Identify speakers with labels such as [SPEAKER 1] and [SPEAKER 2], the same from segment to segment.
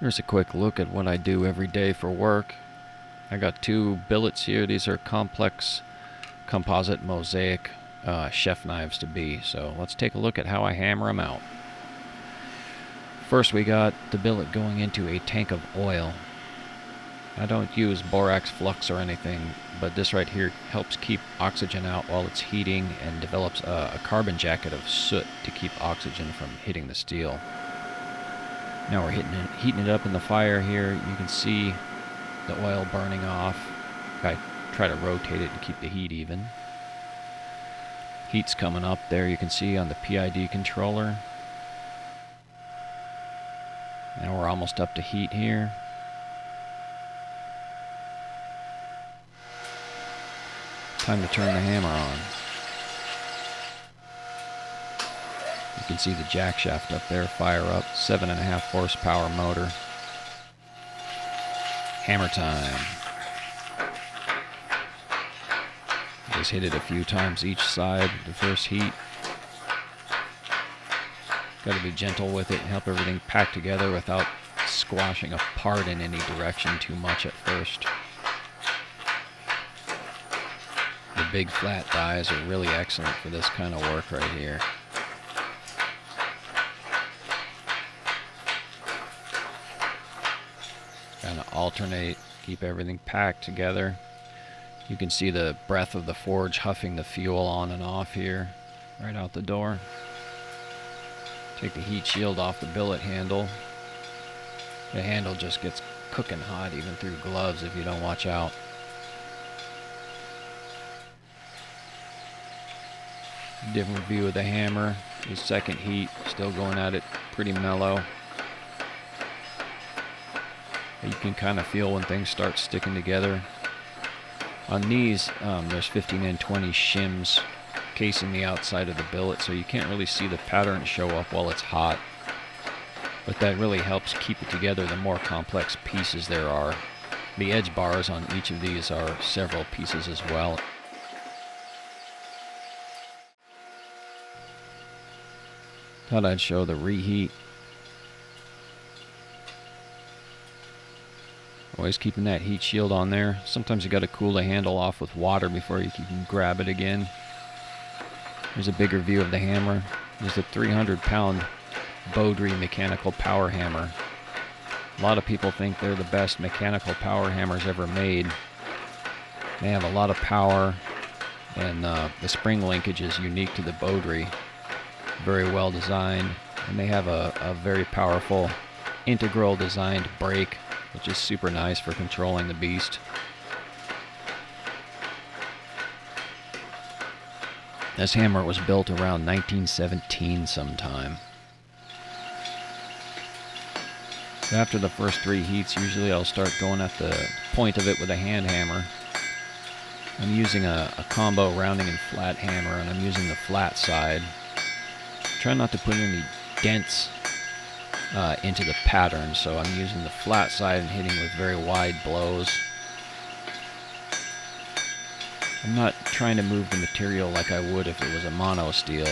[SPEAKER 1] Here's a quick look at what I do every day for work. I got two billets here. These are complex composite Mosaic chef knives to be. So let's take a look at how I hammer them out. First we got the billet going into a tank of oil. I don't use borax flux or anything, but this right here helps keep oxygen out while it's heating and develops a carbon jacket of soot to keep oxygen from hitting the steel. Now we're heating it up in the fire here. You can see the oil burning off. I try to rotate it to keep the heat even. Heat's coming up there, you can see on the PID controller. Now we're almost up to heat here. Time to turn the hammer on. You can see the jack shaft up there fire up, 7.5 horsepower motor. Hammer time. Just hit it a few times each side, the first heat. Got to be gentle with it and help everything pack together without squashing apart in any direction too much at first. The big flat dies are really excellent for this kind of work right here. Kind of alternate, keep everything packed together. You can see the breath of the forge huffing the fuel on and off here, right out the door. Take the heat shield off the billet handle. The handle just gets cooking hot even through gloves if you don't watch out. Different view of the hammer. The second heat, still going at it pretty mellow. You can kind of feel when things start sticking together. On these, there's 15 and 20 shims casing the outside of the billet, so you can't really see the pattern show up while it's hot. But that really helps keep it together the more complex pieces there are. The edge bars on each of these are several pieces as well. Thought I'd show the reheat. Always keeping that heat shield on there. Sometimes you got to cool the handle off with water before you can grab it again. Here's a bigger view of the hammer. There's a 300-pound Baudry mechanical power hammer. A lot of people think they're the best mechanical power hammers ever made. They have a lot of power, and the spring linkage is unique to the Baudry. Very well designed, and they have a very powerful integral designed brake, which is super nice for controlling the beast. This hammer was built around 1917 sometime. So after the first 3 heats, usually I'll start going at the point of it with a hand hammer. I'm using a combo rounding and flat hammer, and I'm using the flat side. Try not to put any dents into the pattern, so I'm using the flat side and hitting with very wide blows. I'm not trying to move the material like I would if it was a mono steel.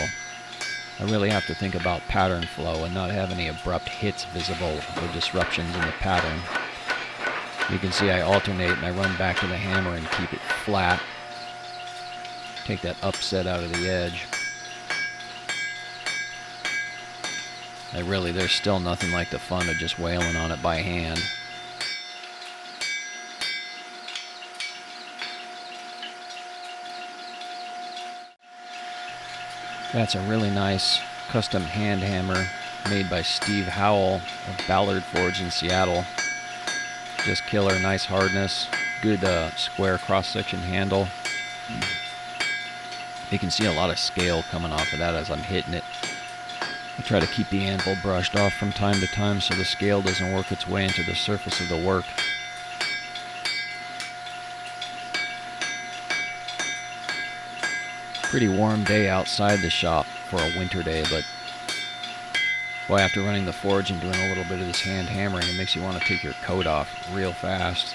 [SPEAKER 1] I really have to think about pattern flow and not have any abrupt hits visible or disruptions in the pattern. You can see I alternate and I run back to the hammer and keep it flat. Take that upset out of the edge. There's still nothing like the fun of just wailing on it by hand. That's a really nice custom hand hammer made by Steve Howell of Ballard Forge in Seattle. Just killer, nice hardness, good square cross-section handle. You can see a lot of scale coming off of that as I'm hitting it. I try to keep the anvil brushed off from time to time so the scale doesn't work its way into the surface of the work. Pretty warm day outside the shop for a winter day, but boy, after running the forge and doing a little bit of this hand hammering, it makes you want to take your coat off real fast.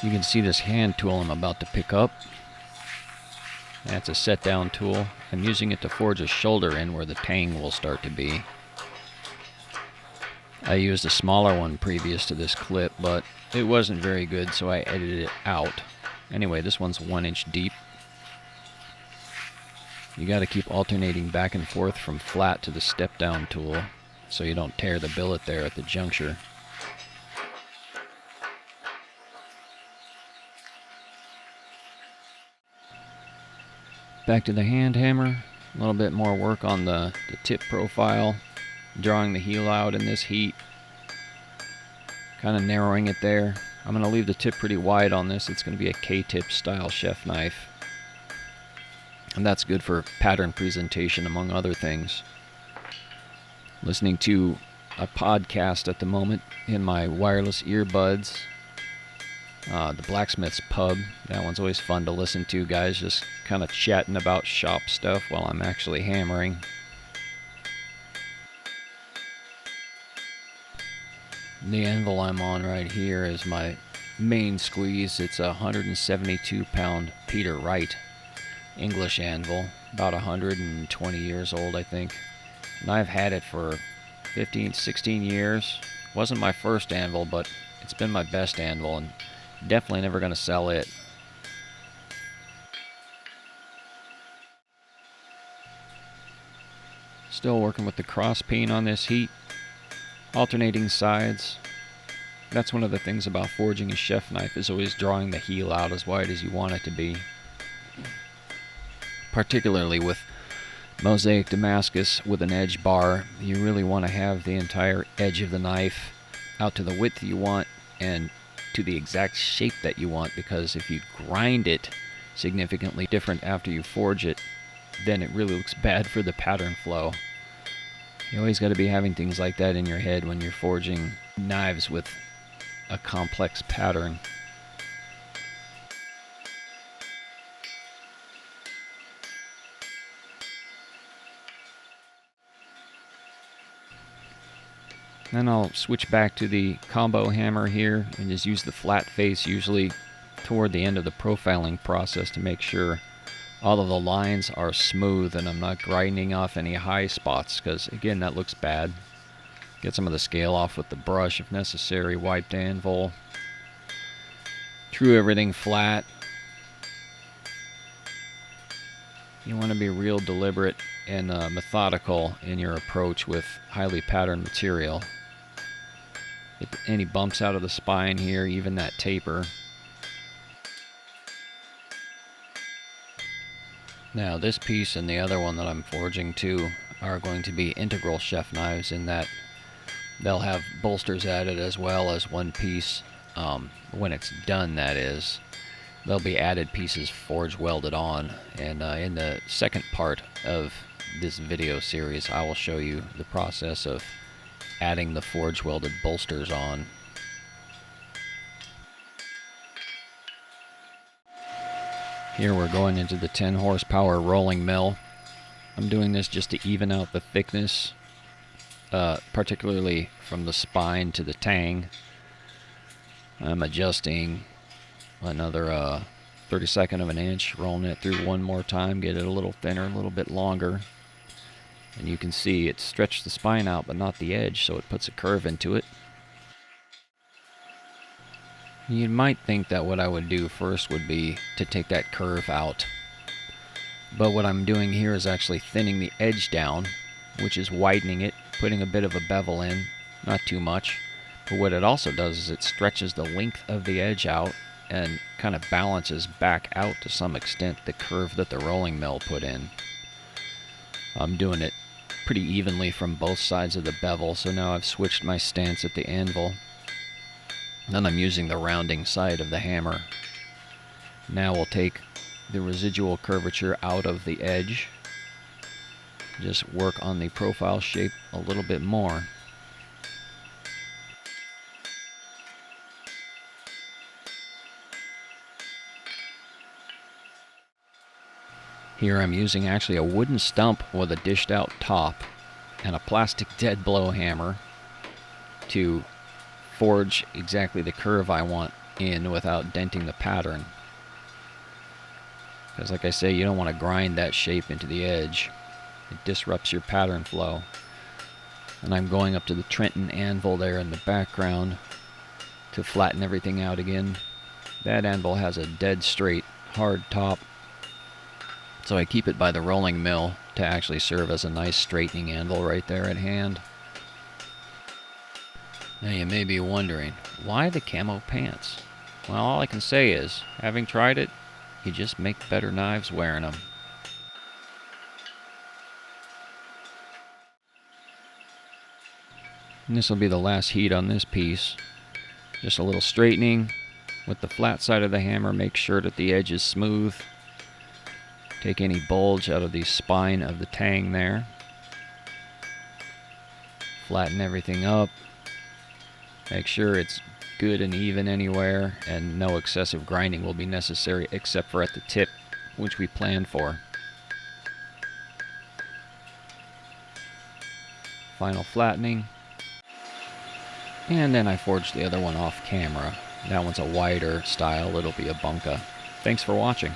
[SPEAKER 1] You can see this hand tool I'm about to pick up. That's a set down tool. I'm using it to forge a shoulder in where the tang will start to be. I used a smaller one previous to this clip, but it wasn't very good, so I edited it out. Anyway, this one's 1 inch deep. You got to keep alternating back and forth from flat to the step down tool so you don't tear the billet there at the juncture. Back to the hand hammer. A little bit more work on the tip profile. Drawing the heel out in this heat. Kind of narrowing it there. I'm going to leave the tip pretty wide on this. It's going to be a K-tip style chef knife. And that's good for pattern presentation, among other things. Listening to a podcast at the moment in my wireless earbuds. The Blacksmith's Pub. That one's always fun to listen to, guys. Just kind of chatting about shop stuff while I'm actually hammering. The anvil I'm on right here is my main squeeze. It's a 172-pound Peter Wright English anvil, about 120 years old, I think. And I've had it for 15, 16 years. Wasn't my first anvil, but it's been my best anvil, and definitely never going to sell it. Still working with the cross peen on this heat. Alternating sides. That's one of the things about forging a chef knife, is always drawing the heel out as wide as you want it to be. Particularly with Mosaic Damascus with an edge bar, you really want to have the entire edge of the knife out to the width you want and to the exact shape that you want, because if you grind it significantly different after you forge it, then it really looks bad for the pattern flow. You always got to be having things like that in your head when you're forging knives with a complex pattern. Then I'll switch back to the combo hammer here and just use the flat face usually toward the end of the profiling process to make sure all of the lines are smooth and I'm not grinding off any high spots, because again, that looks bad. Get some of the scale off with the brush if necessary. Wiped anvil. True everything flat. You want to be real deliberate and methodical in your approach with highly patterned material. Get any bumps out of the spine here, even that taper. Now this piece and the other one that I'm forging too are going to be integral chef knives, in that they'll have bolsters added as well as one piece. When it's done, that is. There'll be added pieces forge welded on, and in the second part of this video series I will show you the process of adding the forge welded bolsters on. Here we're going into the 10 horsepower rolling mill. I'm doing this just to even out the thickness, particularly from the spine to the tang. I'm adjusting another 32nd of an inch, rolling it through one more time, get it a little thinner, a little bit longer. And you can see it stretched the spine out but not the edge, so it puts a curve into it. You might think that what I would do first would be to take that curve out. But what I'm doing here is actually thinning the edge down, which is widening it, putting a bit of a bevel in, not too much. But what it also does is it stretches the length of the edge out and kind of balances back out to some extent the curve that the rolling mill put in. I'm doing it pretty evenly from both sides of the bevel, so now I've switched my stance at the anvil. Then I'm using the rounding side of the hammer. Now we'll take the residual curvature out of the edge. Just work on the profile shape a little bit more. Here I'm using actually a wooden stump with a dished out top and a plastic dead blow hammer to forge exactly the curve I want in without denting the pattern. Because like I say, you don't want to grind that shape into the edge. It disrupts your pattern flow. And I'm going up to the Trenton anvil there in the background to flatten everything out again. That anvil has a dead straight, hard top. So I keep it by the rolling mill to actually serve as a nice straightening anvil right there at hand. Now you may be wondering, why the camo pants? Well, all I can say is, having tried it, you just make better knives wearing them. And this will be the last heat on this piece. Just a little straightening with the flat side of the hammer. Make sure that the edge is smooth. Take any bulge out of the spine of the tang there. Flatten everything up. Make sure it's good and even anywhere, and no excessive grinding will be necessary except for at the tip, which we planned for. Final flattening. And then I forged the other one off camera. That one's a wider style. It'll be a bunka. Thanks for watching.